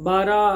12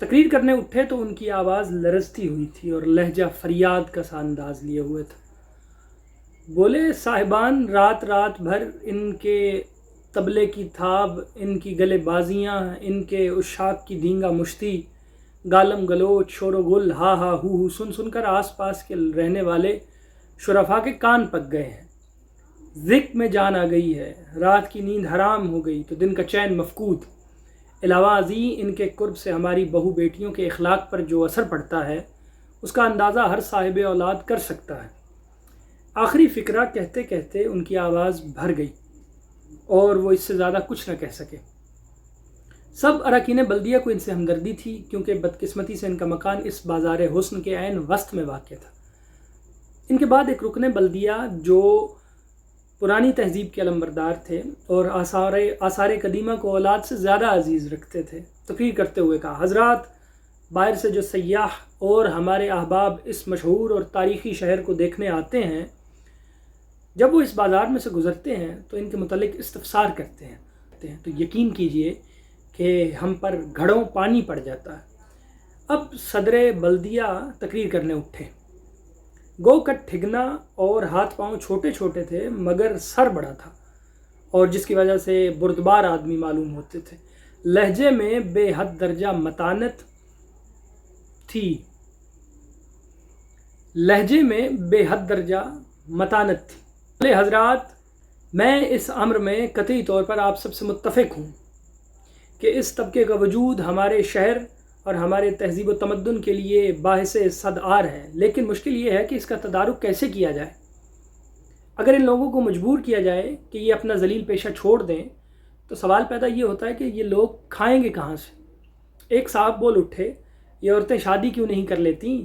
تقریر کرنے اٹھے تو ان کی آواز لرزتی ہوئی تھی اور لہجہ فریاد کا سا انداز لیے ہوئے تھا۔ بولے صاحبان، رات رات بھر ان کے طبلے کی تھاب، ان کی گلے بازیاں، ان کے عشاق کی دینگا مشتی، گالم گلوچ، شور و گل، ہا ہا ہو سن سن کر آس پاس کے رہنے والے شرفا کے کان پک گئے ہیں۔ ذکر میں جان آ گئی ہے، رات کی نیند حرام ہو گئی تو دن کا چین مفقود۔ علاوہ ازیں ان کے قرب سے ہماری بہو بیٹیوں کے اخلاق پر جو اثر پڑتا ہے اس کا اندازہ ہر صاحب اولاد کر سکتا ہے۔ آخری فقرہ کہتے کہتے ان کی آواز بھر گئی اور وہ اس سے زیادہ کچھ نہ کہہ سکے۔ سب اراکین بلدیہ کو ان سے ہمدردی تھی، کیونکہ بدقسمتی سے ان کا مکان اس بازار حسن کے عین وسط میں واقع تھا۔ ان کے بعد ایک رکن بلدیہ جو پرانی تہذیب کے علمبردار تھے اور آثار قدیمہ کو اولاد سے زیادہ عزیز رکھتے تھے، تقریر کرتے ہوئے کہا، حضرات، باہر سے جو سیاح اور ہمارے احباب اس مشہور اور تاریخی شہر کو دیکھنے آتے ہیں، جب وہ اس بازار میں سے گزرتے ہیں تو ان کے متعلق استفسار کرتے ہیں تو یقین کیجئے کہ ہم پر گھڑوں پانی پڑ جاتا ہے۔ اب صدر بلدیہ تقریر کرنے اٹھے۔ گو کا ٹھگنا اور ہاتھ پاؤں چھوٹے چھوٹے تھے مگر سر بڑا تھا، اور جس کی وجہ سے بردبار آدمی معلوم ہوتے تھے۔ لہجے میں بے حد درجہ متانت تھی۔ بولے حضرات، میں اس امر میں قطعی طور پر آپ سب سے متفق ہوں کہ اس طبقے کا وجود ہمارے شہر اور ہمارے تہذیب و تمدن کے لیے باعث صد آر ہے، لیکن مشکل یہ ہے کہ اس کا تدارک کیسے کیا جائے۔ اگر ان لوگوں کو مجبور کیا جائے کہ یہ اپنا ذلیل پیشہ چھوڑ دیں تو سوال پیدا یہ ہوتا ہے کہ یہ لوگ کھائیں گے کہاں سے؟ ایک صاحب بول اٹھے، یہ عورتیں شادی کیوں نہیں کر لیتیں؟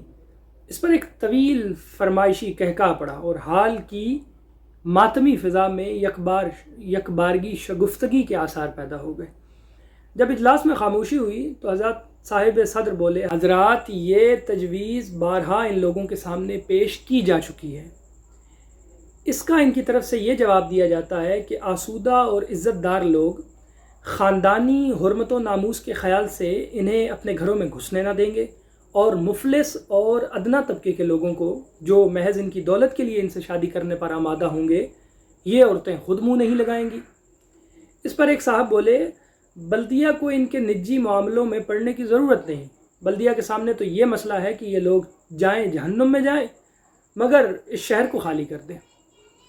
اس پر ایک طویل فرمائشی کہکا پڑا اور حال کی ماتمی فضا میں یکبارگی شگفتگی کے آثار پیدا ہو گئے۔ جب اجلاس میں خاموشی ہوئی تو حضرت صاحب صدر بولے، حضرات، یہ تجویز بارہا ان لوگوں کے سامنے پیش کی جا چکی ہے۔ اس کا ان کی طرف سے یہ جواب دیا جاتا ہے کہ آسودہ اور عزت دار لوگ خاندانی حرمت و ناموس کے خیال سے انہیں اپنے گھروں میں گھسنے نہ دیں گے، اور مفلس اور ادنا طبقے کے لوگوں کو جو محض ان کی دولت کے لیے ان سے شادی کرنے پر آمادہ ہوں گے، یہ عورتیں خود منہ نہیں لگائیں گی۔ اس پر ایک صاحب بولے، بلدیہ کو ان کے نجی معاملوں میں پڑنے کی ضرورت نہیں۔ بلدیہ کے سامنے تو یہ مسئلہ ہے کہ یہ لوگ جائیں جہنم میں جائیں مگر اس شہر کو خالی کر دیں۔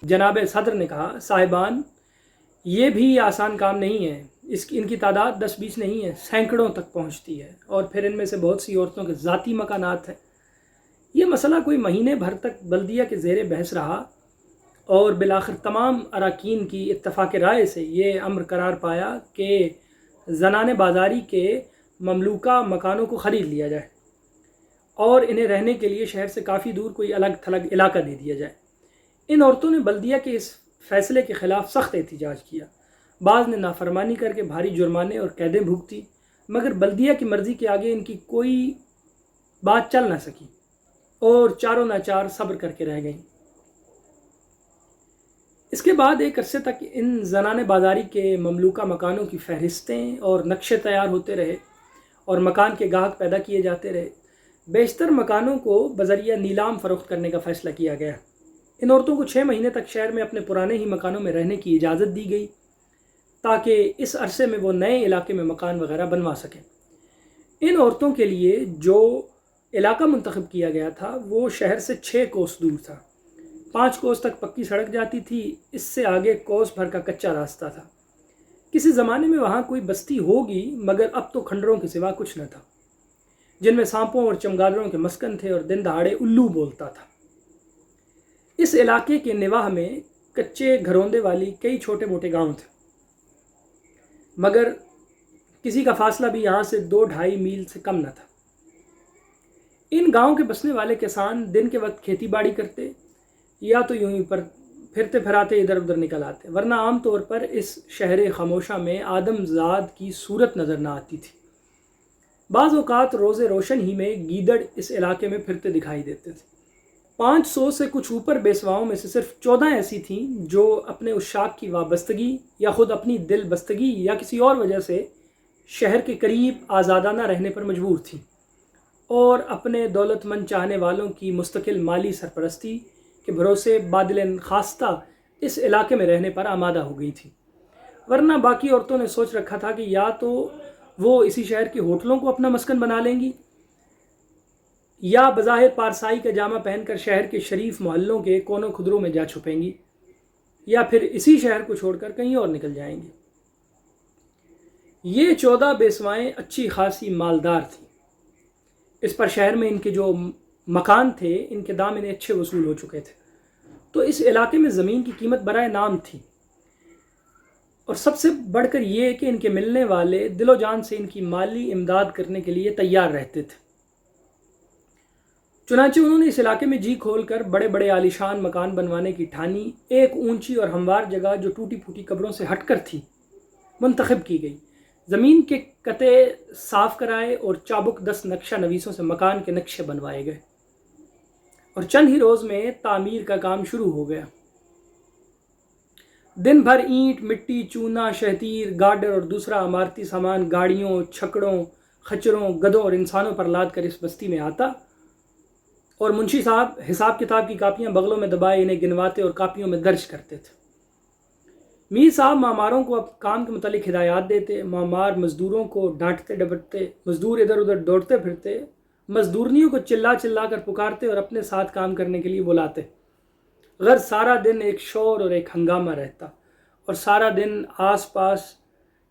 جناب صدر نے کہا، صاحبان، یہ بھی آسان کام نہیں ہے۔ ان کی تعداد 10-20 نہیں ہے، سینکڑوں تک پہنچتی ہے، اور پھر ان میں سے بہت سی عورتوں کے ذاتی مکانات ہیں۔ یہ مسئلہ کوئی مہینے بھر تک بلدیہ کے زیر بحث رہا اور بالآخر تمام اراکین کی اتفاق رائے سے یہ امر قرار پایا کہ زنان بازاری کے مملوکہ مکانوں کو خرید لیا جائے اور انہیں رہنے کے لیے شہر سے کافی دور کوئی الگ تھلگ علاقہ دے دیا جائے۔ ان عورتوں نے بلدیہ کے اس فیصلے کے خلاف سخت احتجاج کیا۔ بعض نے نافرمانی کر کے بھاری جرمانے اور قیدیں بھگتی، مگر بلدیہ کی مرضی کے آگے ان کی کوئی بات چل نہ سکی اور چاروں ناچار صبر کر کے رہ گئیں۔ اس کے بعد ایک عرصے تک ان زنان بازاری کے مملوکہ مکانوں کی فہرستیں اور نقشے تیار ہوتے رہے اور مکان کے گاہک پیدا کیے جاتے رہے۔ بیشتر مکانوں کو بذریعہ نیلام فروخت کرنے کا فیصلہ کیا گیا۔ ان عورتوں کو 6 مہینے تک شہر میں اپنے پرانے ہی مکانوں میں رہنے کی اجازت دی گئی تاکہ اس عرصے میں وہ نئے علاقے میں مکان وغیرہ بنوا سکیں۔ ان عورتوں کے لیے جو علاقہ منتخب کیا گیا تھا وہ شہر سے 6 کوس دور تھا۔ 5 کوس تک پکی سڑک جاتی تھی، اس سے آگے کوس بھر کا کچا راستہ تھا۔ کسی زمانے میں وہاں کوئی بستی ہوگی مگر اب تو کھنڈروں کے سوا کچھ نہ تھا، جن میں سانپوں اور چمگادڑوں کے مسکن تھے اور دن دہاڑے الو بولتا تھا۔ اس علاقے کے نواح میں کچے گھروندے والی کئی چھوٹے موٹے گاؤں تھے، مگر کسی کا فاصلہ بھی یہاں سے 2-2.5 میل سے کم نہ تھا۔ ان گاؤں کے بسنے والے کسان دن کے وقت کھیتی باڑی کرتے یا تو یوں ہی پر پھرتے پھراتے ادھر ادھر نکل آتے، ورنہ عام طور پر اس شہر خاموشہ میں آدم زاد کی صورت نظر نہ آتی تھی۔ بعض اوقات روز روشن ہی میں گیدڑ اس علاقے میں پھرتے دکھائی دیتے تھے۔ 500 سے کچھ اوپر بیسواؤں میں سے صرف 14 ایسی تھیں جو اپنے عشاق کی وابستگی یا خود اپنی دل بستگی یا کسی اور وجہ سے شہر کے قریب آزادانہ رہنے پر مجبور تھیں اور اپنے دولت مند چاہنے والوں کی مستقل مالی سرپرستی کے بھروسے بادل خواستہ اس علاقے میں رہنے پر آمادہ ہو گئی تھی، ورنہ باقی عورتوں نے سوچ رکھا تھا کہ یا تو وہ اسی شہر کے ہوٹلوں کو اپنا مسکن بنا لیں گی یا بظاہر پارسائی کا جامہ پہن کر شہر کے شریف محلوں کے کونوں خدروں میں جا چھپیں گی، یا پھر اسی شہر کو چھوڑ کر کہیں اور نکل جائیں گی۔ یہ 14 بیسوائیں اچھی خاصی مالدار تھیں، اس پر شہر میں ان کے جو مکان تھے ان کے دام انہیں اچھے وصول ہو چکے تھے، تو اس علاقے میں زمین کی قیمت برائے نام تھی، اور سب سے بڑھ کر یہ کہ ان کے ملنے والے دل و جان سے ان کی مالی امداد کرنے کے لیے تیار رہتے تھے۔ چنانچہ انہوں نے اس علاقے میں جی کھول کر بڑے بڑے عالیشان مکان بنوانے کی ٹھانی ایک اونچی اور ہموار جگہ جو ٹوٹی پھوٹی قبروں سے ہٹ کر تھی منتخب کی گئی، زمین کے قطعے صاف کرائے اور چابک دست نقشہ نویسوں سے مکان کے نقشے بنوائے گئے، اور چند ہی روز میں تعمیر کا کام شروع ہو گیا۔ دن بھر اینٹ، مٹی، چونا، شہتیر، گارڈر اور دوسرا عمارتی سامان گاڑیوں، چھکڑوں، خچروں، گدوں اور انسانوں پر لاد کر اس بستی میں آتا، اور منشی صاحب حساب کتاب کی کاپیاں بغلوں میں دبائے انہیں گنواتے اور کاپیوں میں درج کرتے تھے۔ میر صاحب معماروں کو اب کام کے متعلق ہدایات دیتے، معمار مزدوروں کو ڈانٹتے ڈپٹتے، مزدور ادھر ادھر دوڑتے پھرتے، مزدورنیوں کو چلا چلا کر پکارتے اور اپنے ساتھ کام کرنے کے لیے بلاتے۔ غرض سارا دن ایک شور اور ایک ہنگامہ رہتا، اور سارا دن آس پاس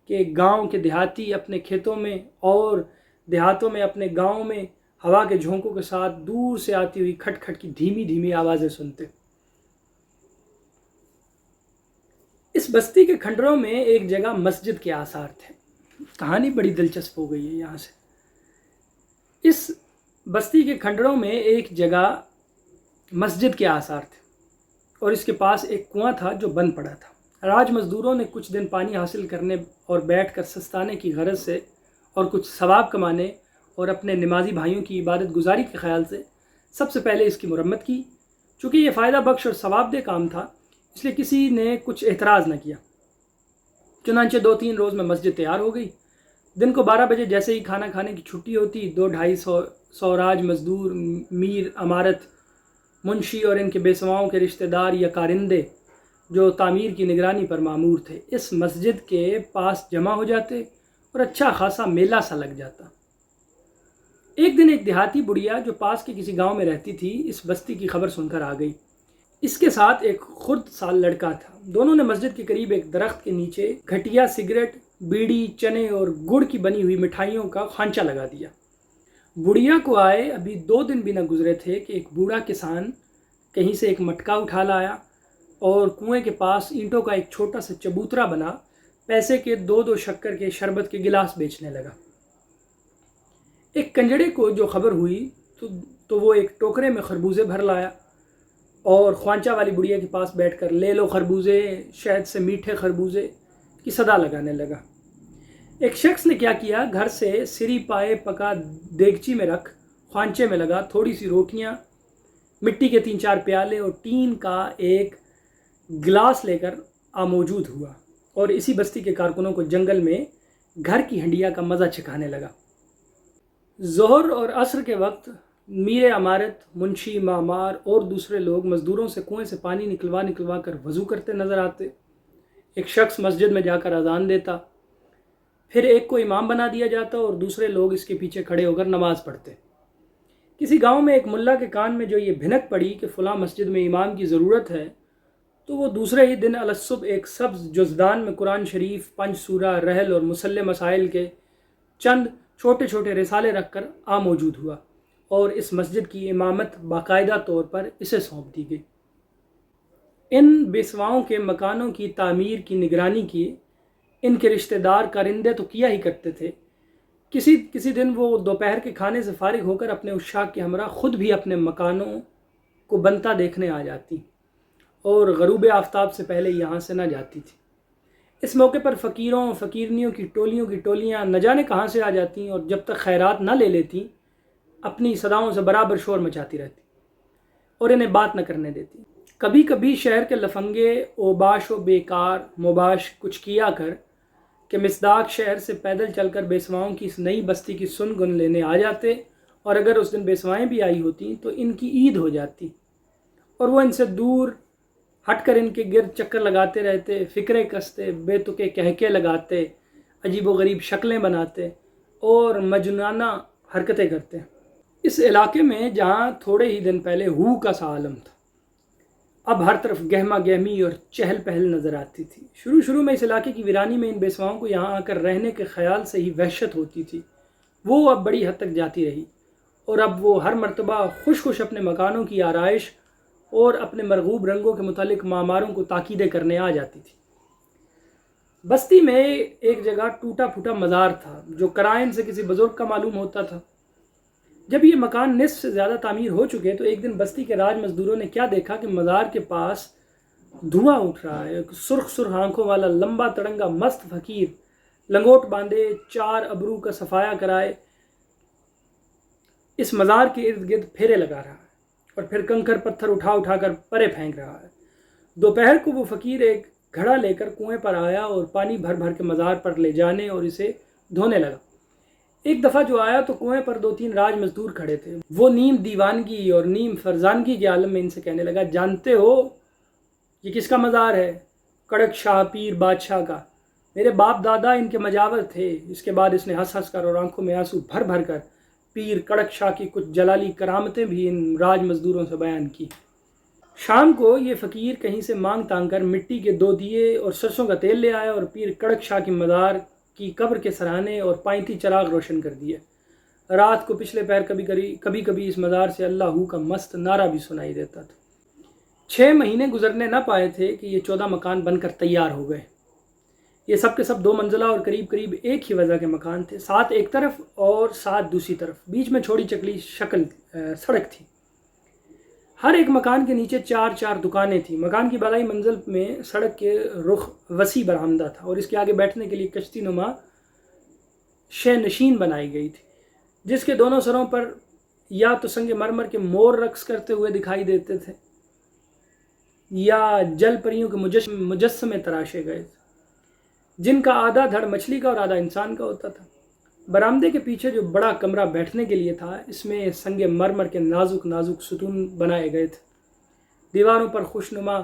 کے گاؤں کے دیہاتی اپنے کھیتوں میں اور دیہاتوں میں اپنے گاؤں میں ہوا کے جھونکوں کے ساتھ دور سے آتی ہوئی کھٹ کھٹ کی دھیمی دھیمی آوازیں سنتے۔ اس بستی کے کھنڈروں میں ایک جگہ مسجد کے آثار تھے۔ کہانی بڑی دلچسپ ہو گئی ہے یہاں سے۔ اس بستی کے کھنڈروں میں ایک جگہ مسجد کے آثار تھے، اور اس کے پاس ایک کنواں تھا جو بند پڑا تھا۔ راج مزدوروں نے کچھ دن پانی حاصل کرنے اور بیٹھ کر سستانے کی غرض سے اور کچھ ثواب کمانے اور اپنے نمازی بھائیوں کی عبادت گزاری کے خیال سے سب سے پہلے اس کی مرمت کی۔ چونکہ یہ فائدہ بخش اور ثواب دہ کام تھا، اس لیے کسی نے کچھ اعتراض نہ کیا۔ چنانچہ 2-3 روز میں مسجد تیار ہو گئی۔ دن کو 12 بجے جیسے ہی کھانا کھانے کی چھٹی ہوتی، 200-250 راج مزدور، میر عمارت، منشی اور ان کے بیسواؤں کے رشتہ دار یا کارندے جو تعمیر کی نگرانی پر مامور تھے اس مسجد کے پاس جمع ہو جاتے اور اچھا خاصا میلہ سا لگ جاتا۔ ایک دن ایک دیہاتی بڑھیا جو پاس کے کسی گاؤں میں رہتی تھی اس بستی کی خبر سن کر آ گئی۔ اس کے ساتھ ایک خرد سال لڑکا تھا۔ دونوں نے مسجد کے قریب ایک درخت کے نیچے گھٹیا سگریٹ، بیڑی، چنے اور گڑ کی بنی ہوئی مٹھائیوں کا خانچہ لگا دیا۔ بڑھیا کو آئے ابھی 2 دن بھی نہ گزرے تھے کہ ایک بوڑھا کسان کہیں سے ایک مٹکا اٹھا لایا اور کنویں کے پاس اینٹوں کا ایک چھوٹا سا چبوترا بنا پیسے کے 2 شکر کے شربت کے گلاس بیچنے لگا۔ ایک کنجڑے کو جو خبر ہوئی تو وہ ایک ٹوکرے میں خربوزے بھر لایا اور خوانچہ والی بڑھیا کے پاس بیٹھ کر لے لو خربوزے، شہد سے میٹھے خربوزے کی صدا لگانے لگا۔ ایک شخص نے کیا کیا، گھر سے سری پائے پکا دیگچی میں رکھ خوانچے میں لگا تھوڑی سی روٹیاں، مٹی کے 3-4 پیالے اور ٹین کا ایک گلاس لے کر موجود ہوا، اور اسی بستی کے کارکنوں کو جنگل میں گھر کی ہنڈیا کا مزہ چکھانے لگا۔ ظہر اور عصر کے وقت میر عمارت، منشی، معمار اور دوسرے لوگ مزدوروں سے کنویں سے پانی نکلوا کر وضو کرتے نظر آتے۔ ایک شخص مسجد میں جا کر اذان دیتا، پھر ایک کو امام بنا دیا جاتا اور دوسرے لوگ اس کے پیچھے کھڑے ہو کر نماز پڑھتے۔ کسی گاؤں میں ایک ملا کے کان میں جو یہ بھنک پڑی کہ فلاں مسجد میں امام کی ضرورت ہے، تو وہ دوسرے ہی دن الصبح ایک سبز جزدان میں قرآن شریف، 5 سورہ، رحل اور مسلح مسائل کے چند چھوٹے چھوٹے رسالے رکھ کر موجود ہوا، اور اس مسجد کی امامت باقاعدہ طور پر اسے سونپ دی گئی۔ ان بیسواؤں کے مکانوں کی تعمیر کی نگرانی کی ان کے رشتہ دار کارندے تو کیا ہی کرتے تھے۔ کسی دن وہ دوپہر کے کھانے سے فارغ ہو کر اپنے عشاق کے ہمراہ خود بھی اپنے مکانوں کو بنتا دیکھنے آ جاتی اور غروب آفتاب سے پہلے یہاں سے نہ جاتی تھی۔ اس موقع پر فقیروں فقیرنیوں کی ٹولیاں نہ جانے کہاں سے آ جاتی اور جب تک خیرات نہ لے لیتی اپنی صداؤں سے برابر شور مچاتی رہتی اور انہیں بات نہ کرنے دیتی۔ کبھی کبھی شہر کے لفنگے اوباش و بیکار مباش کچھ کیا کر کہ مصداق شہر سے پیدل چل کر بیسواؤں کی اس نئی بستی کی سن گن لینے آ جاتے، اور اگر اس دن بیسوائیں بھی آئی ہوتیں تو ان کی عید ہو جاتی، اور وہ ان سے دور ہٹ کر ان کے گرد چکر لگاتے رہتے، فکرے کستے، بے تکے کہکے لگاتے، عجیب و غریب شکلیں بناتے اور مجنونہ حرکتیں کرتے۔ اس علاقے میں جہاں تھوڑے ہی دن پہلے ہو کا سا عالم تھا، اب ہر طرف گہما گہمی اور چہل پہل نظر آتی تھی۔ شروع میں اس علاقے کی ویرانی میں ان بیسواؤں کو یہاں آ کر رہنے کے خیال سے ہی وحشت ہوتی تھی، وہ اب بڑی حد تک جاتی رہی، اور اب وہ ہر مرتبہ خوش اپنے مکانوں کی آرائش اور اپنے مرغوب رنگوں کے متعلق معماروں کو تاکیدیں کرنے آ جاتی تھی۔ بستی میں ایک جگہ ٹوٹا پھوٹا مزار تھا جو قرائن سے کسی بزرگ کا معلوم ہوتا تھا۔ جب یہ مکان نصف سے زیادہ تعمیر ہو چکے تو ایک دن بستی کے راج مزدوروں نے کیا دیکھا کہ مزار کے پاس دھواں اٹھ رہا ہے۔ ایک سرخ آنکھوں والا لمبا تڑنگا مست فقیر لنگوٹ باندھے، 4 ابرو کا صفایا کرائے، اس مزار کے ارد گرد پھیرے لگا رہا ہے اور پھر کنکر پتھر اٹھا کر پرے پھینک رہا ہے۔ دوپہر کو وہ فقیر ایک گھڑا لے کر کنویں پر آیا اور پانی بھر کے مزار پر لے جانے اور اسے دھونے لگا۔ ایک دفعہ جو آیا تو کنویں پر 2-3 راج مزدور کھڑے تھے۔ وہ نیم دیوانگی اور نیم فرزانگی کے عالم میں ان سے کہنے لگا، جانتے ہو یہ کس کا مزار ہے؟ کڑک شاہ پیر بادشاہ کا۔ میرے باپ دادا ان کے مجاور تھے۔ اس کے بعد اس نے ہنس کر اور آنکھوں میں آنسو بھر کر پیر کڑک شاہ کی کچھ جلالی کرامتیں بھی ان راج مزدوروں سے بیان کی۔ شام کو یہ فقیر کہیں سے مانگ تانگ کر مٹی کے 2 دیے اور سرسوں کا تیل لے آیا اور پیر کڑک شاہ کی مزار کی قبر کے سرانے اور 35 چراغ روشن کر دیے۔ رات کو پچھلے پہر کبھی اس مزار سے اللہ ہو کا مست نعرہ بھی سنائی دیتا تھا۔ 6 مہینے گزرنے نہ پائے تھے کہ یہ 14 مکان بن کر تیار ہو گئے۔ یہ سب کے سب 2 منزلہ اور قریب ایک ہی وضع کے مکان تھے، 7 ایک طرف اور 7 دوسری طرف، بیچ میں چھوڑی چکلی سڑک تھی۔ ہر ایک مکان کے نیچے 4 دکانیں تھیں۔ مکان کی بالائی منزل میں سڑک کے رخ وسیع برآمدہ تھا اور اس کے آگے بیٹھنے کے لیے کشتی نما شے نشین بنائی گئی تھی، جس کے دونوں سروں پر یا تو سنگ مرمر کے مور رقص کرتے ہوئے دکھائی دیتے تھے یا جل پریوں کے مجسمے تراشے گئے تھے، جن کا آدھا دھڑ مچھلی کا اور آدھا انسان کا ہوتا تھا۔ برآمدے کے پیچھے جو بڑا کمرہ بیٹھنے کے لیے تھا، اس میں سنگ مرمر کے نازک ستون بنائے گئے تھے۔ دیواروں پر خوشنما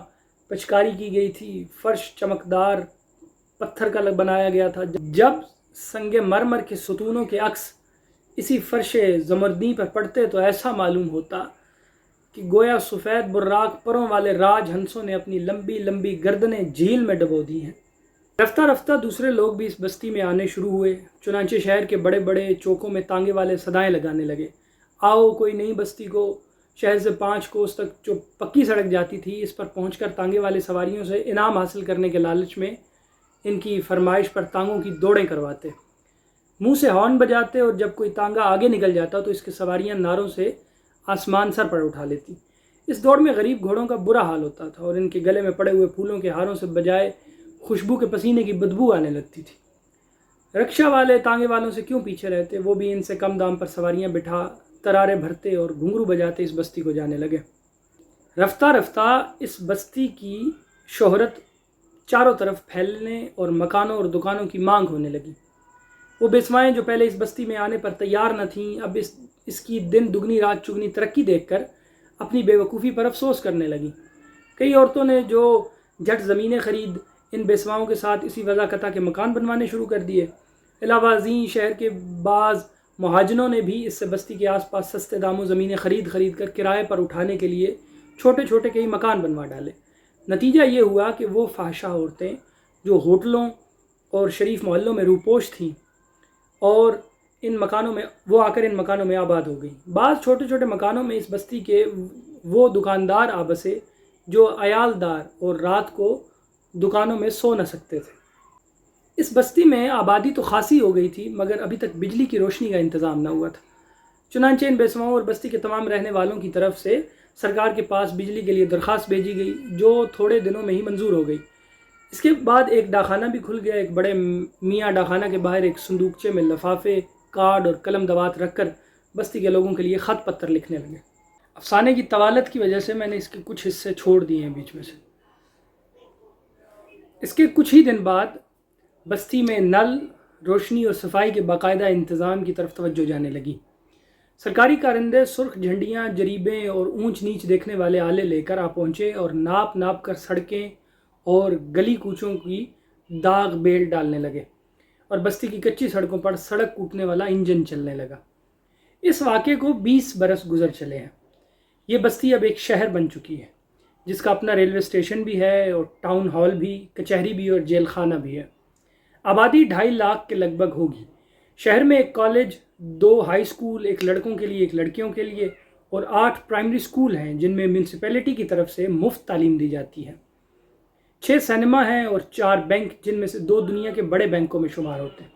پچکاری کی گئی تھی، فرش چمکدار پتھر کا بنایا گیا تھا۔ جب سنگ مرمر کے ستونوں کے عکس اسی فرش زمردی پر پڑتے تو ایسا معلوم ہوتا کہ گویا سفید براق پروں والے راج ہنسوں نے اپنی لمبی لمبی گردنیں جھیل میں ڈبو دی ہیں۔ رفتہ دوسرے لوگ بھی اس بستی میں آنے شروع ہوئے، چنانچہ شہر کے بڑے بڑے چوکوں میں تانگے والے صدائیں لگانے لگے، آؤ کوئی نئی بستی کو۔ شہر سے 5 کوس تک جو پکی سڑک جاتی تھی، اس پر پہنچ کر تانگے والے سواریوں سے انعام حاصل کرنے کے لالچ میں ان کی فرمائش پر تانگوں کی دوڑیں کرواتے، منہ سے ہارن بجاتے، اور جب کوئی تانگا آگے نکل جاتا تو اس کے سواریاں ناروں سے آسمان سر پر اٹھا لیتی۔ اس دوڑ میں غریب گھوڑوں کا برا حال ہوتا تھا اور ان کے گلے میں پڑے ہوئے پھولوں کے ہاروں سے بجائے خوشبو کے پسینے کی بدبو آنے لگتی تھی۔ رکشہ والے تانگے والوں سے کیوں پیچھے رہتے؟ وہ بھی ان سے کم دام پر سواریاں بٹھا ترارے بھرتے اور گھنگرو بجاتے اس بستی کو جانے لگے۔ رفتہ اس بستی کی شہرت چاروں طرف پھیلنے اور مکانوں اور دکانوں کی مانگ ہونے لگی۔ وہ بیسوائیں جو پہلے اس بستی میں آنے پر تیار نہ تھیں، اب اس کی دن دگنی رات چگنی ترقی دیکھ کر اپنی بے وقوفی پر افسوس کرنے لگیں۔ کئی عورتوں نے جو جھٹ زمینیں خرید ان بیسواؤں کے ساتھ اسی وضع قطع کے مکان بنوانے شروع کر دیے۔ علاوہ ازیں شہر کے بعض مہاجنوں نے بھی اس سے بستی کے آس پاس سستے داموں زمینیں خرید کر کرائے پر اٹھانے کے لیے چھوٹے کئی مکان بنوا ڈالے۔ نتیجہ یہ ہوا کہ وہ فحشہ عورتیں جو ہوٹلوں اور شریف محلوں میں روپوش تھیں اور وہ آ کر ان مکانوں میں آباد ہو گئی۔ بعض چھوٹے مکانوں میں اس بستی کے وہ دکاندار آ بسے جو عیالدار اور رات کو دکانوں میں سو نہ سکتے تھے۔ اس بستی میں آبادی تو خاصی ہو گئی تھی، مگر ابھی تک بجلی کی روشنی کا انتظام نہ ہوا تھا۔ چنانچہ ان بیسواؤں اور بستی کے تمام رہنے والوں کی طرف سے سرکار کے پاس بجلی کے لیے درخواست بھیجی گئی، جو تھوڑے دنوں میں ہی منظور ہو گئی۔ اس کے بعد ایک ڈاکخانہ بھی کھل گیا۔ ایک بڑے میاں ڈاکخانہ کے باہر ایک صندوقچے میں لفافے، کارڈ اور قلم دوات رکھ کر بستی کے لوگوں کے لیے خط پتر لکھنے لگے۔ افسانے کی طوالت کی وجہ سے میں نے اس کے کچھ حصے چھوڑ دیے ہیں بیچ میں سے۔ اس کے کچھ ہی دن بعد بستی میں نل، روشنی اور صفائی کے باقاعدہ انتظام کی طرف توجہ جانے لگی۔ سرکاری کارندے سرخ جھنڈیاں، جریبیں اور اونچ نیچ دیکھنے والے آلے لے کر آ پہنچے اور ناپ ناپ کر سڑکیں اور گلی کوچوں کی داغ بیل ڈالنے لگے، اور بستی کی کچی سڑکوں پر سڑک کوٹنے والا انجن چلنے لگا۔ اس واقعے کو 20 برس گزر چلے ہیں۔ یہ بستی اب ایک شہر بن چکی ہے، جس کا اپنا ریلوے اسٹیشن بھی ہے اور ٹاؤن ہال بھی، کچہری بھی اور جیل خانہ بھی ہے۔ آبادی 2.5 لاکھ کے لگ بھگ ہوگی۔ شہر میں ایک کالج، 2 ہائی اسکول، ایک لڑکوں کے لیے ایک لڑکیوں کے لیے، اور 8 پرائمری اسکول ہیں جن میں میونسپلٹی کی طرف سے مفت تعلیم دی جاتی ہے۔ 6 سینما ہیں اور 4 بینک، جن میں سے 2 دنیا کے بڑے بینکوں میں شمار ہوتے ہیں۔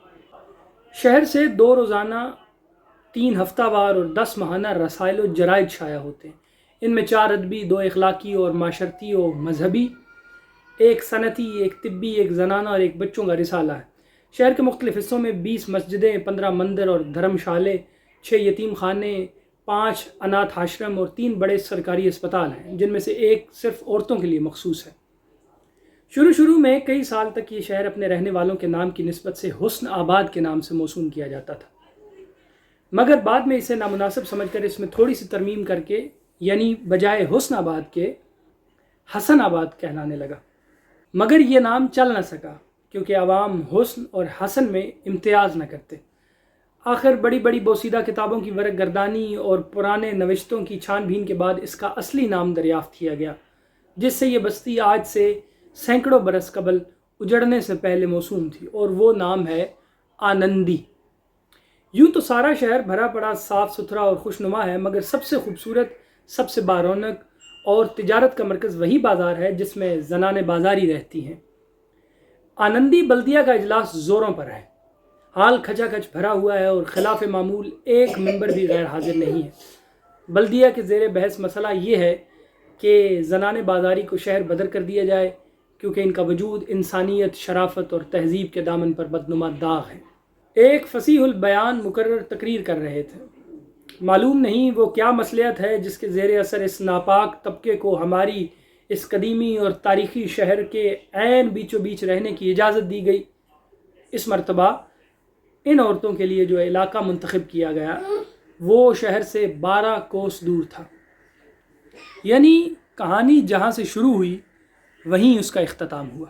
شہر سے 2 روزانہ، 3 ہفتہ وار اور 10 ماہانہ رسائل و جرائد شائع ہوتے ہیں۔ ان میں 4 ادبی، 2 اخلاقی اور معاشرتی و مذہبی، 1 صنعتی، 1 طبی، 1 زنانہ اور 1 بچوں کا رسالہ ہے۔ شہر کے مختلف حصوں میں 20 مسجدیں، 15 مندر اور دھرم شالے، 6 یتیم خانے، 5 اناتھ آشرم اور 3 بڑے سرکاری اسپتال ہیں، جن میں سے 1 صرف عورتوں کے لیے مخصوص ہے۔ شروع میں کئی سال تک یہ شہر اپنے رہنے والوں کے نام کی نسبت سے حسن آباد کے نام سے موسوم کیا جاتا تھا، مگر بعد میں اسے نامناسب سمجھ کر اس میں تھوڑی سی ترمیم کر کے، یعنی بجائے حسن آباد کے حسن آباد کہلانے لگا۔ مگر یہ نام چل نہ سکا کیونکہ عوام حسن اور حسن میں امتیاز نہ کرتے۔ آخر بڑی بڑی بوسیدہ کتابوں کی ورق گردانی اور پرانے نوشتوں کی چھان بین کے بعد اس کا اصلی نام دریافت کیا گیا، جس سے یہ بستی آج سے سینکڑوں برس قبل اجڑنے سے پہلے موسوم تھی، اور وہ نام ہے آنندی۔ یوں تو سارا شہر بھرا پڑا، صاف ستھرا اور خوشنما ہے، مگر سب سے خوبصورت، سب سے بارونق اور تجارت کا مرکز وہی بازار ہے جس میں زنانیں بازاری رہتی ہیں۔ آنندی بلدیہ کا اجلاس زوروں پر ہے۔ حال کھچا کھچ بھرا ہوا ہے اور خلاف معمول ایک ممبر بھی غیر حاضر نہیں ہے۔ بلدیہ کے زیر بحث مسئلہ یہ ہے کہ زنان بازاری کو شہر بدر کر دیا جائے، کیونکہ ان کا وجود انسانیت، شرافت اور تہذیب کے دامن پر بدنما داغ ہے۔ ایک فصیح البیان مقرر تقریر کر رہے تھے۔ معلوم نہیں وہ کیا مصلحت ہے جس کے زیر اثر اس ناپاک طبقے کو ہماری اس قدیمی اور تاریخی شہر کے عین بیچو بیچ رہنے کی اجازت دی گئی۔ اس مرتبہ ان عورتوں کے لیے جو علاقہ منتخب کیا گیا وہ شہر سے 12 کوس دور تھا، یعنی کہانی جہاں سے شروع ہوئی وہیں اس کا اختتام ہوا۔